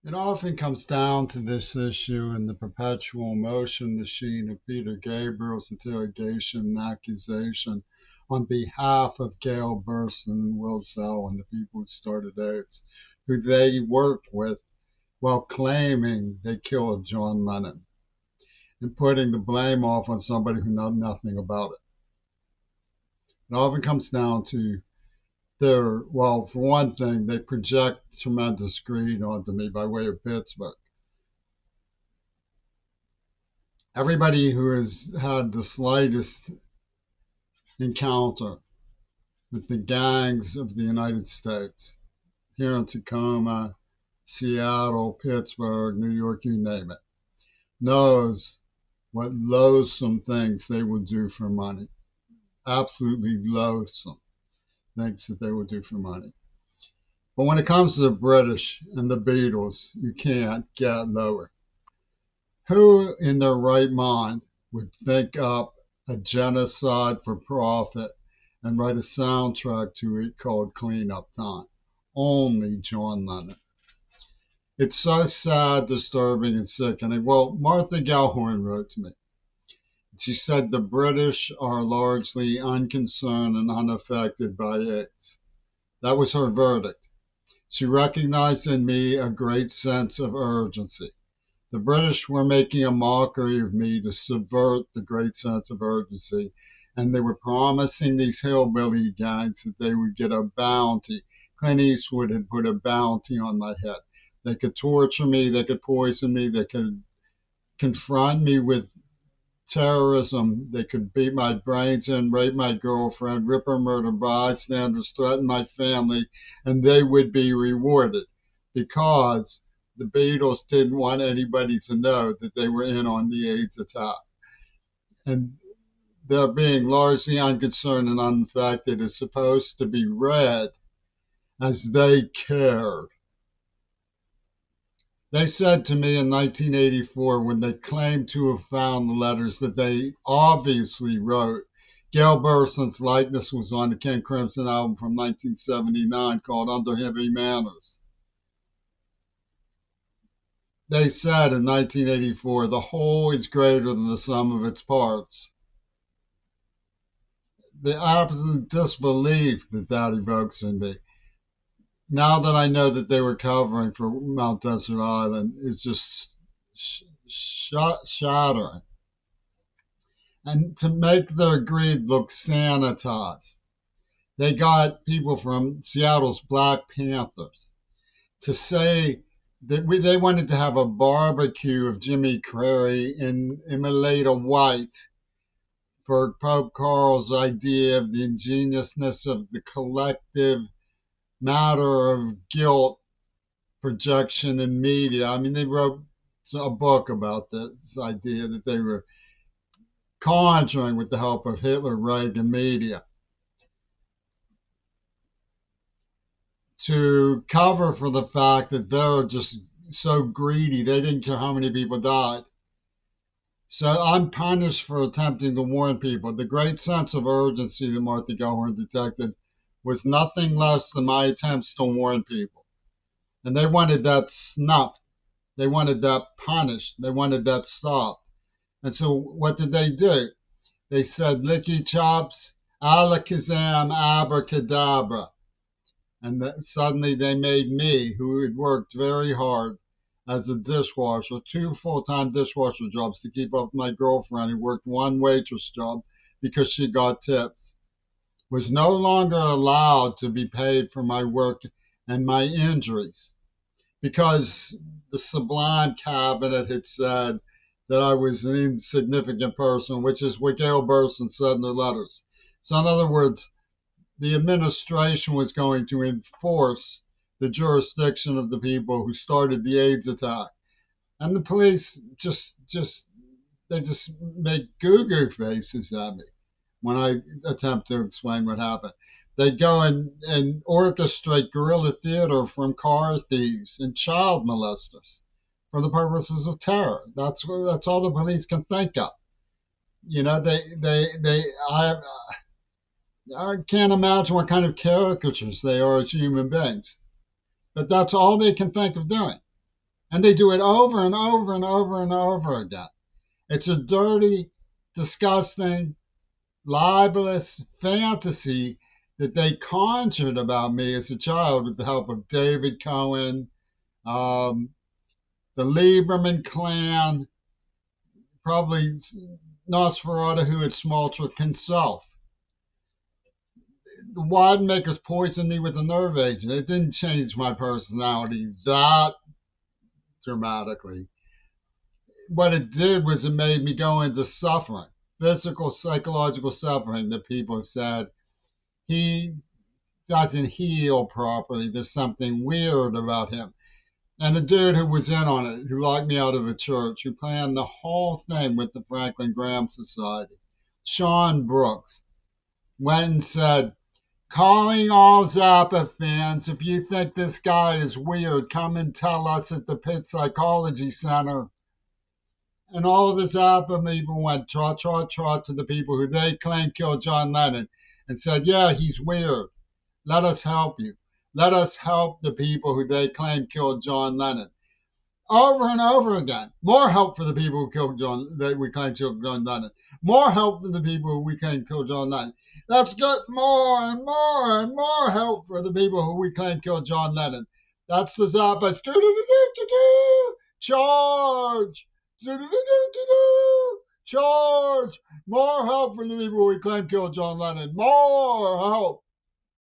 It often comes down to this issue in the perpetual motion machine of Peter Gabriel's interrogation and accusation on behalf of Gail Burson and Will Zell and the people who started AIDS, who they worked with while claiming they killed John Lennon and putting the blame off on somebody who knew nothing about it. It often comes down to well, for one thing, they project tremendous greed onto me by way of Pittsburgh. Everybody who has had the slightest encounter with the gangs of the United States, here in Tacoma, Seattle, Pittsburgh, New York, you name it, knows what loathsome things they will do for money. Absolutely loathsome things that they will do for money. But when it comes to the British and the Beatles, you can't get lower. Who in their right mind would think up a genocide for profit and write a soundtrack to it called Clean Up Time? Only John Lennon. It's so sad, disturbing, and sickening. Well, Martha Gellhorn wrote to me. She said the British are largely unconcerned and unaffected by AIDS. That was her verdict. She recognized in me a great sense of urgency. The British were making a mockery of me to subvert the great sense of urgency, and they were promising these hillbilly gangs that they would get a bounty. Clint Eastwood had put a bounty on my head. They could torture me, they could poison me, they could confront me with terrorism. They could beat my brains in, rape my girlfriend, rip or murder bystanders, threaten my family, and they would be rewarded because the Beatles didn't want anybody to know that they were in on the AIDS attack. And their being largely unconcerned and unaffected is supposed to be read as they cared. They said to me in 1984, when they claimed to have found the letters that they obviously wrote, Gail Burson's likeness was on the King Crimson album from 1979 called Under Heavy Manners. They said in 1984, the whole is greater than the sum of its parts. The absolute disbelief that that evokes in me, now that I know that they were covering for Mount Desert Island, is just shattering. And to make their greed look sanitized, they got people from Seattle's Black Panthers to say that they wanted to have a barbecue of Jimmy Carrey and Imelda White for Pope Carl's idea of the ingeniousness of the collective matter of guilt projection in media. I mean, they wrote a book about this idea that they were conjuring with the help of Hitler, Reagan media to cover for the fact that they're just so greedy. They didn't care how many people died. So I'm punished for attempting to warn people. The great sense of urgency that Martha Gellhorn detected was nothing less than my attempts to warn people. And they wanted that snuffed. They wanted that punished. They wanted that stopped. And so what did they do? They said, licky chops, alakazam, abracadabra. And suddenly they made me, who had worked very hard as a dishwasher, 2 full-time dishwasher jobs to keep up with my girlfriend who worked 1 waitress job because she got tips, was no longer allowed to be paid for my work and my injuries because the Sublime Cabinet had said that I was an insignificant person, which is what Gail Burson said in the letters. So in other words, the administration was going to enforce the jurisdiction of the people who started the AIDS attack. And the police just make goo-goo faces at me when I attempt to explain what happened. They go and orchestrate guerrilla theater from car thieves and child molesters for the purposes of terror. That's all the police can think of. You know, I can't imagine what kind of caricatures they are as human beings, but that's all they can think of doing. And they do it over and over and over and over again. It's a dirty, disgusting, libelous fantasy that they conjured about me as a child with the help of David Cohen, um, the Lieberman clan, probably Nosferatu who had Smaltrik himself. The winemakers poisoned me with a nerve agent. It didn't change my personality that dramatically. What it did was it made me go into suffering, physical, psychological suffering that people said he doesn't heal properly. There's something weird about him. And the dude who was in on it, who locked me out of a church, who planned the whole thing with the Franklin Graham Society, Sean Brooks, went and said, calling all Zappa fans, if you think this guy is weird, come and tell us at the Pitt Psychology Center. And all of the Zappa people went trot, trot, trot to the people who they claimed killed John Lennon and said, yeah, he's weird. Let us help you. Let us help the people who they claim killed John Lennon. Over and over again. More help for the people who killed John, that we claim killed John Lennon. More help for the people who we claim killed John Lennon. Let's get more and more and more help for the people who we claim killed John Lennon. That's the Zappas. Charge! Charge! More help for the people we claim killed John Lennon. More help!